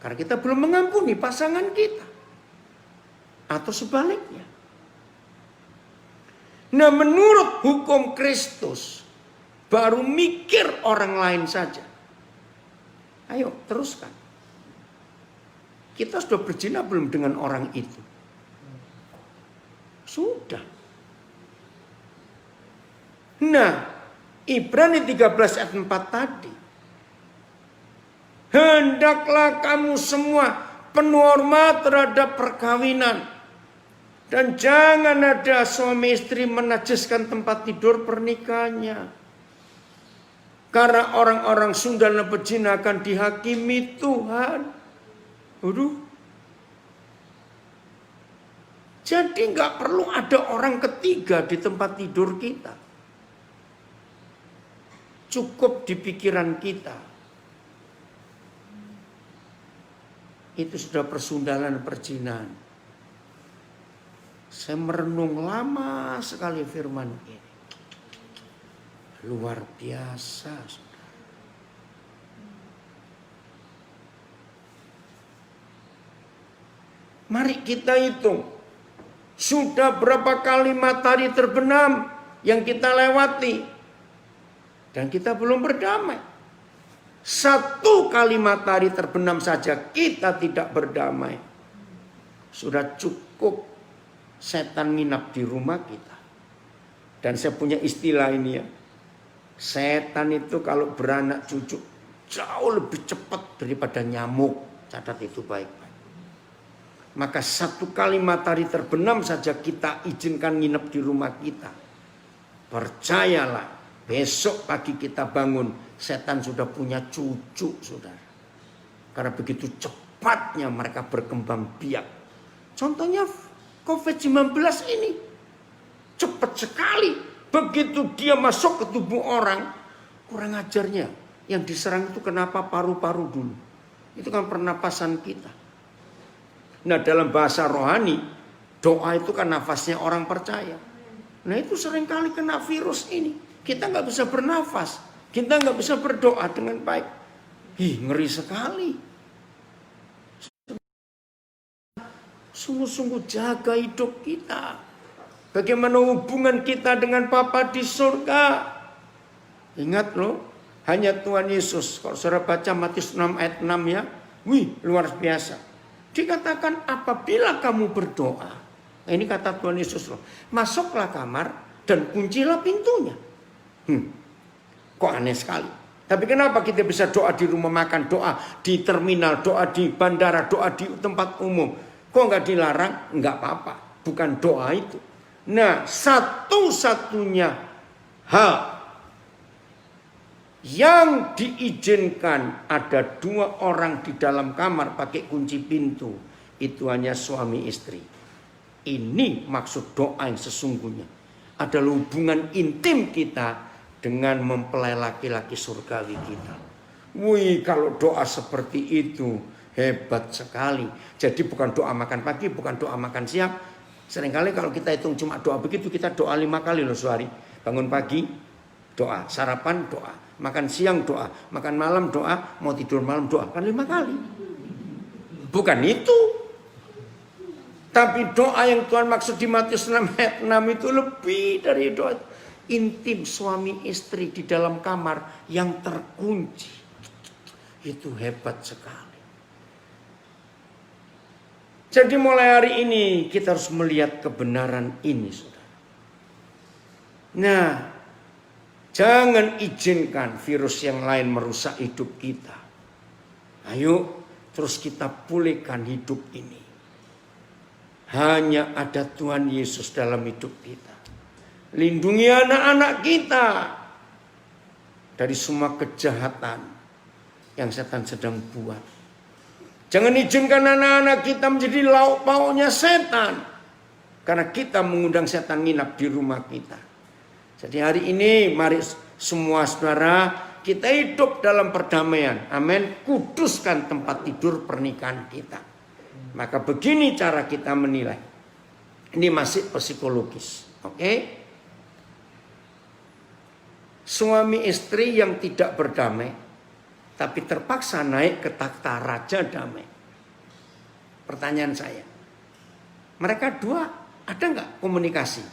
Karena kita belum mengampuni pasangan kita. Atau sebaliknya. Nah, menurut hukum Kristus, baru mikir orang lain saja. Ayo, teruskan. Kita sudah berzina belum dengan orang itu? Sudah. Nah, Ibrani 13 ayat 4 tadi. Hendaklah kamu semua penuh hormat terhadap perkawinan. Dan jangan ada suami istri menajiskan tempat tidur pernikahannya. Karena orang-orang Sunda dan pezina akan dihakimi Tuhan. Aduh. Jadi nggak perlu ada orang ketiga di tempat tidur kita. Cukup di pikiran kita. Itu sudah persundalan perzinahan. Saya merenung lama sekali firman ini. Luar biasa. Mari kita hitung. Sudah berapa kali matahari terbenam yang kita lewati. Dan kita belum berdamai. Satu kali matahari terbenam saja kita tidak berdamai. Sudah cukup setan nginap di rumah kita. Dan saya punya istilah ini ya. Setan itu kalau beranak cucu jauh lebih cepat daripada nyamuk. Catat itu baik-baik. Maka satu kali matahari terbenam saja kita izinkan nginep di rumah kita. Percayalah, besok pagi kita bangun, setan sudah punya cucu, saudara. Karena begitu cepatnya mereka berkembang biak. Contohnya COVID-19 ini. Cepat sekali. Begitu dia masuk ke tubuh orang, kurang ajarnya. Yang diserang itu kenapa paru-paru dulu. Itu kan pernapasan kita. Nah, dalam bahasa rohani, doa itu kan nafasnya orang percaya. Nah, itu seringkali kena virus ini. Kita nggak bisa bernafas. Kita nggak bisa berdoa dengan baik. Ngeri sekali. Sungguh-sungguh jaga hidup kita. Bagaimana hubungan kita dengan Bapa di surga. Ingat loh, hanya Tuhan Yesus. Kalau saudara baca Matius 6 ayat 6 ya. Luar biasa. Dikatakan apabila kamu berdoa. Nah, ini kata Tuhan Yesus loh. Masuklah kamar dan kuncilah pintunya. Kok aneh sekali. Tapi kenapa kita bisa doa di rumah makan, doa di terminal, doa di bandara, doa di tempat umum. Kok nggak dilarang? Nggak apa-apa. Bukan doa itu. Nah, satu-satunya hal yang diizinkan ada 2 orang di dalam kamar pakai kunci pintu. Itu hanya suami istri. Ini maksud doa yang sesungguhnya. Adalah hubungan intim kita dengan mempelai laki-laki surgawi kita. Kalau doa seperti itu hebat sekali. Jadi bukan doa makan pagi, bukan doa makan siang. Seringkali kalau kita hitung cuma doa begitu, kita doa 5 kali loh sehari. Bangun pagi, doa. Sarapan, doa. Makan siang doa, makan malam doa, mau tidur malam doa. Kan 5 kali. Bukan itu. Tapi doa yang Tuhan maksud di Matius 6 ayat 6 itu lebih dari doa. Intim suami istri di dalam kamar yang terkunci. Itu hebat sekali. Jadi mulai hari ini kita harus melihat kebenaran ini, saudara. Nah, jangan izinkan virus yang lain merusak hidup kita. Ayo terus kita pulihkan hidup ini. Hanya ada Tuhan Yesus dalam hidup kita. Lindungi anak-anak kita dari semua kejahatan yang setan sedang buat. Jangan izinkan anak-anak kita menjadi lauk pauknya setan. Karena kita mengundang setan nginap di rumah kita. Jadi hari ini mari semua saudara kita hidup dalam perdamaian. Amin. Kuduskan tempat tidur pernikahan kita. Maka begini cara kita menilai. Ini masih psikologis. Oke? Suami istri yang tidak berdamai, tapi terpaksa naik ke takhta raja damai. Pertanyaan saya, mereka dua ada nggak komunikasi?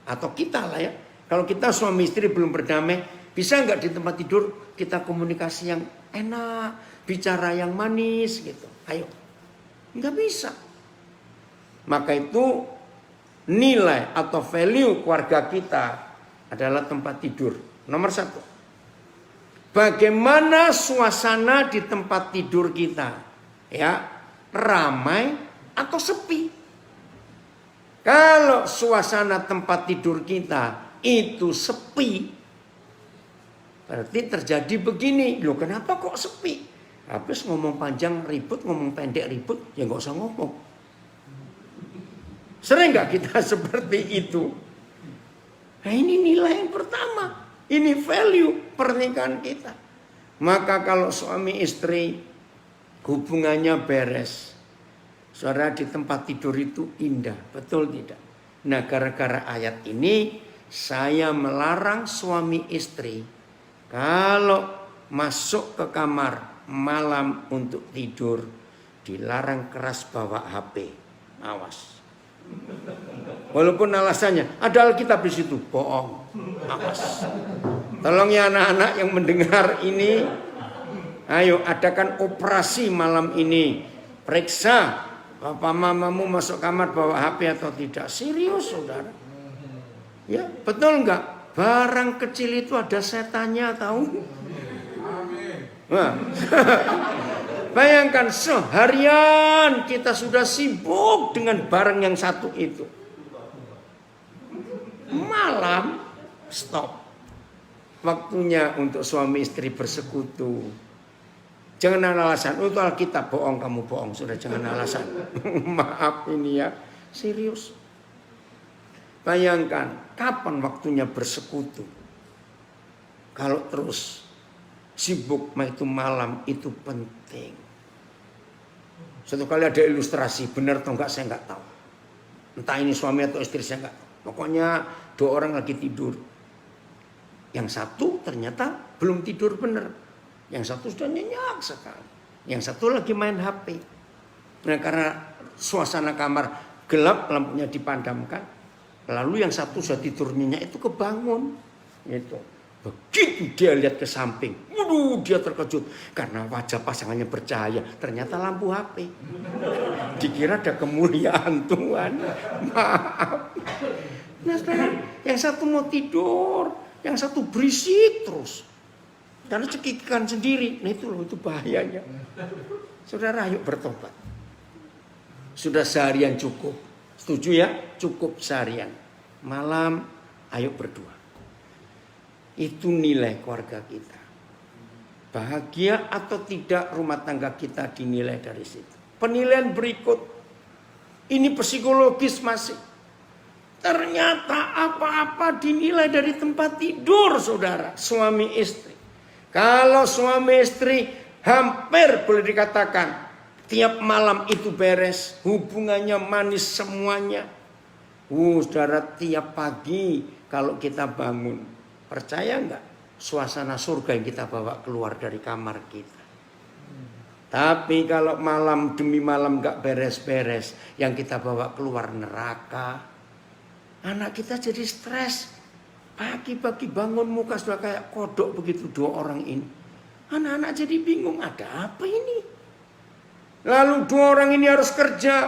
Atau kita lah ya, kalau kita suami istri belum berdamai, bisa nggak di tempat tidur kita komunikasi yang enak, bicara yang manis gitu? Ayo, nggak bisa. Maka itu nilai atau value keluarga kita adalah tempat tidur. Nomor 1. Bagaimana suasana di tempat tidur kita? Ya, ramai atau sepi? Kalau suasana tempat tidur kita itu sepi, berarti terjadi begini. Loh, kenapa kok sepi? Habis ngomong panjang ribut, ngomong pendek ribut, ya nggak usah ngomong. Sering nggak kita seperti itu? Nah, ini nilai yang pertama. Ini value pernikahan kita. Maka kalau suami istri hubungannya beres, saudara, di tempat tidur itu indah, betul tidak? Nah, gara-gara ayat ini saya melarang suami istri kalau masuk ke kamar malam untuk tidur dilarang keras bawa HP. Awas. Walaupun alasannya ada Alkitab di situ, bohong. Awas. Tolong ya anak-anak yang mendengar ini, ayo adakan operasi malam ini. Periksa papa mamamu masuk kamar bawa HP atau tidak. Serius saudara. Ya, betul enggak? Barang kecil itu ada setannya, tahu? Nah. Bayangkan seharian kita sudah sibuk dengan barang yang satu itu. Malam stop. Waktunya untuk suami istri bersekutu. Jangan alasan, itu Alkitab, bohong kamu bohong. Sudah, jangan alasan. Maaf ini ya, serius. Bayangkan kapan waktunya bersekutu. Kalau terus sibuk itu malam itu penting. Satu kali ada ilustrasi, benar atau enggak saya enggak tahu. Entah ini suami atau istri saya enggak tahu. Pokoknya 2 orang lagi tidur. Yang satu ternyata belum tidur benar. Yang satu sudah nyenyak sekali. Yang satu lagi main HP. Nah, karena suasana kamar gelap, lampunya dipadamkan. Lalu yang satu sudah tidur nyenyak itu kebangun. Gitu. Begitu dia lihat ke samping, waduh, dia terkejut karena wajah pasangannya bercahaya. Ternyata lampu HP. Dikira ada kemuliaan Tuhan. Maaf. Nah, sekarang yang satu mau tidur, yang satu berisik terus. Karena cekikikan sendiri. Nah itu loh, itu bahayanya. Saudara, ayo bertobat. Sudah seharian cukup. Setuju ya? Cukup seharian. Malam, ayo berdoa. Itu nilai keluarga kita. Bahagia atau tidak rumah tangga kita dinilai dari situ. Penilaian berikut. Ini psikologis masih. Ternyata apa-apa dinilai dari tempat tidur, saudara. Suami istri. Kalau suami istri hampir boleh dikatakan tiap malam itu beres. Hubungannya manis semuanya. Saudara, tiap pagi kalau kita bangun. Percaya enggak? Suasana surga yang kita bawa keluar dari kamar kita. Tapi kalau malam demi malam enggak beres-beres, yang kita bawa keluar neraka. Anak kita jadi stres. Pagi-pagi bangun muka sudah kayak kodok begitu 2 orang ini. Anak-anak jadi bingung, ada apa ini? Lalu 2 orang ini harus kerja.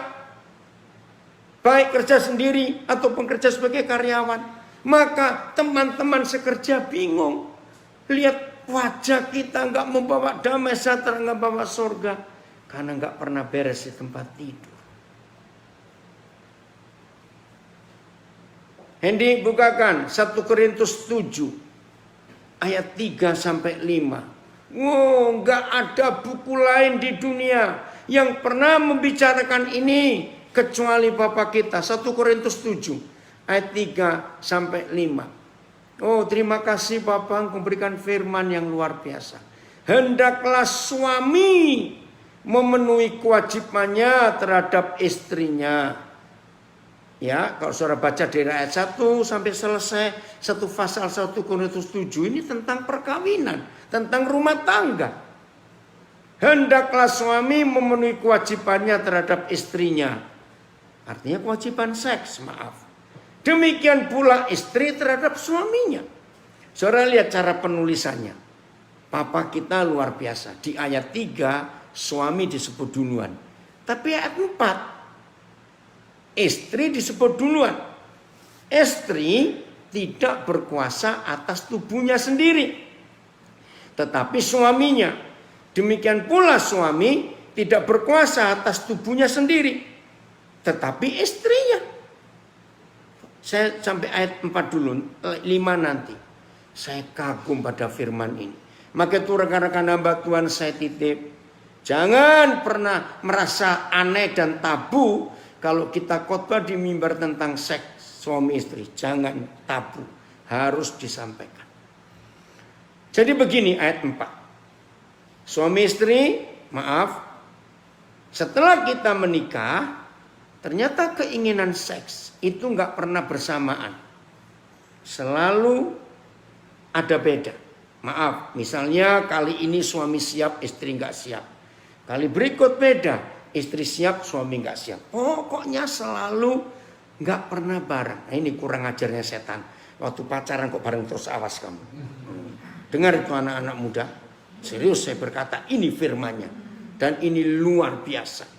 Baik kerja sendiri ataupun kerja sebagai karyawan. Maka teman-teman sekerja bingung. Lihat wajah kita nggak membawa damai sejahtera, nggak bawa surga. Karena nggak pernah beres di tempat tidur. Hendy bukakan 1 Korintus 7 ayat 3 sampai 5. Nggak ada buku lain di dunia yang pernah membicarakan ini kecuali Bapa kita. 1 Korintus 7 ayat 3 sampai 5. Oh, terima kasih Bapak memberikan firman yang luar biasa. Hendaklah suami memenuhi kewajibannya terhadap istrinya. Ya, kalau saudara baca dari ayat 1 sampai selesai satu pasal 1 Korintus 7 ini tentang perkawinan, tentang rumah tangga. Hendaklah suami memenuhi kewajibannya terhadap istrinya. Artinya kewajiban seks, maaf. Demikian pula istri terhadap suaminya. Saudara lihat cara penulisannya. Papa kita luar biasa. Di ayat 3 suami disebut duluan. Tapi ayat 4 istri disebut duluan. Istri tidak berkuasa atas tubuhnya sendiri, tetapi suaminya. Demikian pula suami tidak berkuasa atas tubuhnya sendiri, tetapi istrinya. Saya sampai ayat 4 dulu, 5 nanti. Saya kagum pada firman ini. Maka itu rekan-rekan hamba Tuhan saya titip. Jangan pernah merasa aneh dan tabu kalau kita khotbah di mimbar tentang seks suami istri. Jangan tabu, harus disampaikan. Jadi begini ayat 4. Suami istri, maaf, setelah kita menikah, ternyata keinginan seks itu nggak pernah bersamaan. Selalu ada beda. Maaf, misalnya kali ini suami siap, istri nggak siap. Kali berikut beda. Istri siap, suami nggak siap. Pokoknya selalu nggak pernah bareng. Nah, ini kurang ajarnya setan. Waktu pacaran kok bareng terus, awas kamu. Dengar itu anak-anak muda. Serius saya berkata, ini firmannya. Dan ini luar biasa.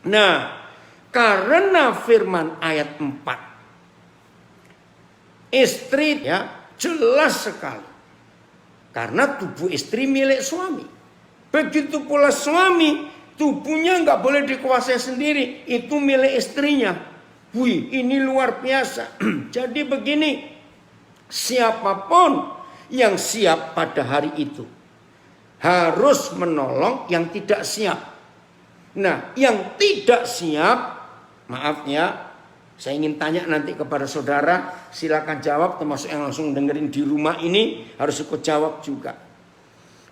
Nah, karena firman ayat 4. Istri ya jelas sekali. Karena tubuh istri milik suami. Begitu pula suami. Tubuhnya nggak boleh dikuasai sendiri, itu milik istrinya. Wih, ini luar biasa. Jadi begini, siapapun yang siap pada hari itu harus menolong yang tidak siap. Nah, yang tidak siap, maaf ya, saya ingin tanya nanti kepada saudara, silakan jawab, termasuk yang langsung dengerin di rumah ini harus ikut jawab juga.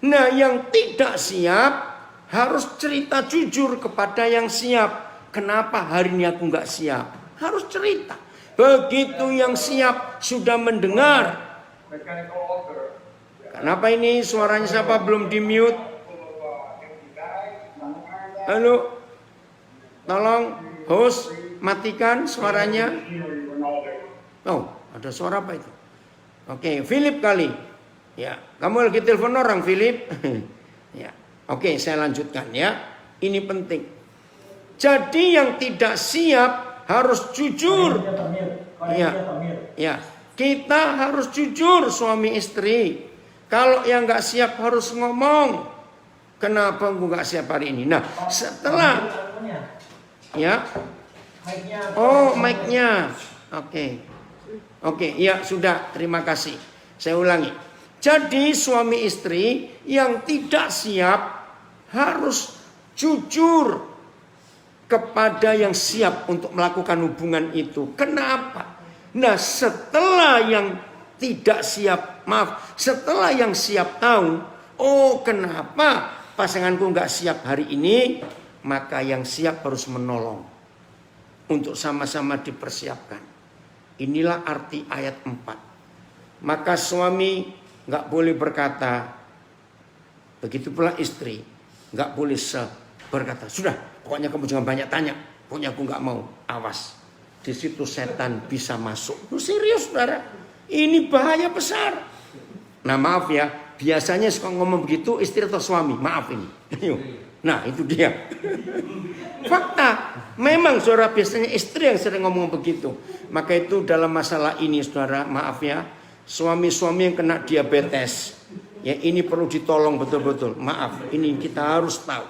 Nah, yang tidak siap harus cerita jujur kepada yang siap. Kenapa hari ini aku nggak siap? Harus cerita. Begitu yang siap sudah mendengar. Kenapa ini suaranya siapa belum di mute? Halo, tolong host matikan suaranya. Oh, ada suara apa itu? Oke, Philip kali. Ya, kamu lagi telepon orang, Philip. Ya. Oke, saya lanjutkan ya. Ini penting. Jadi yang tidak siap harus jujur. Ya, ya. Kita harus jujur suami istri. Kalau yang nggak siap harus ngomong. Kenapa gue nggak siap hari ini? Nah, setelah ya. Oh, mic-nya. Oke. Oke, ya sudah. Terima kasih. Saya ulangi. Jadi suami istri yang tidak siap harus jujur kepada yang siap untuk melakukan hubungan itu. Kenapa? Nah, setelah yang tidak siap, setelah yang siap tahu, oh kenapa pasanganku nggak siap hari ini, maka yang siap harus menolong untuk sama-sama dipersiapkan. Inilah arti ayat 4. Maka suami nggak boleh berkata, begitu pula istri nggak boleh berkata, sudah, pokoknya kamu jangan banyak tanya, pokoknya aku nggak mau. Awas, di situ setan bisa masuk. Serius, saudara, ini bahaya besar. Nah, maaf ya, biasanya suka ngomong begitu istri atau suami, maaf ini. Nah, itu dia. Fakta, memang saudara biasanya istri yang sering ngomong begitu. Maka itu dalam masalah ini, saudara, maaf ya. Suami-suami yang kena diabetes, ya ini perlu ditolong betul-betul. Maaf, ini kita harus tahu.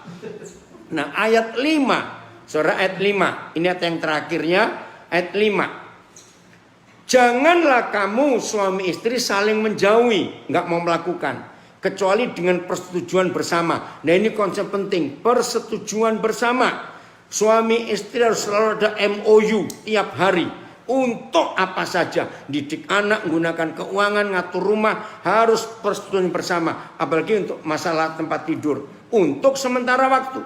Nah, ayat 5, saudara, ayat 5. Ini ayat yang terakhirnya, ayat 5. Janganlah kamu suami istri saling menjauhi, nggak mau melakukan, kecuali dengan persetujuan bersama. Nah, ini konsep penting, persetujuan bersama. Suami istri harus selalu ada MOU tiap hari. Untuk apa saja, didik anak, menggunakan keuangan, ngatur rumah, harus persetujuan bersama. Apalagi untuk masalah tempat tidur. Untuk sementara waktu.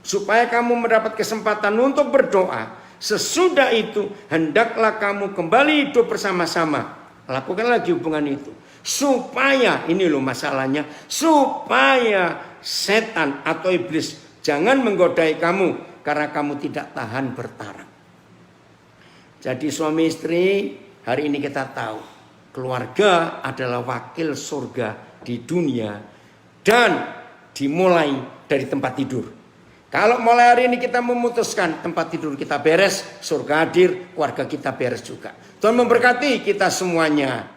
Supaya kamu mendapat kesempatan untuk berdoa. Sesudah itu hendaklah kamu kembali hidup bersama-sama. Lakukan lagi hubungan itu. Supaya, ini loh masalahnya, supaya setan atau iblis jangan menggodai kamu karena kamu tidak tahan bertarung. Jadi suami istri, hari ini kita tahu keluarga adalah wakil surga di dunia dan dimulai dari tempat tidur. Kalau mulai hari ini kita memutuskan tempat tidur kita beres, surga hadir, keluarga kita beres juga. Tuhan memberkati kita semuanya.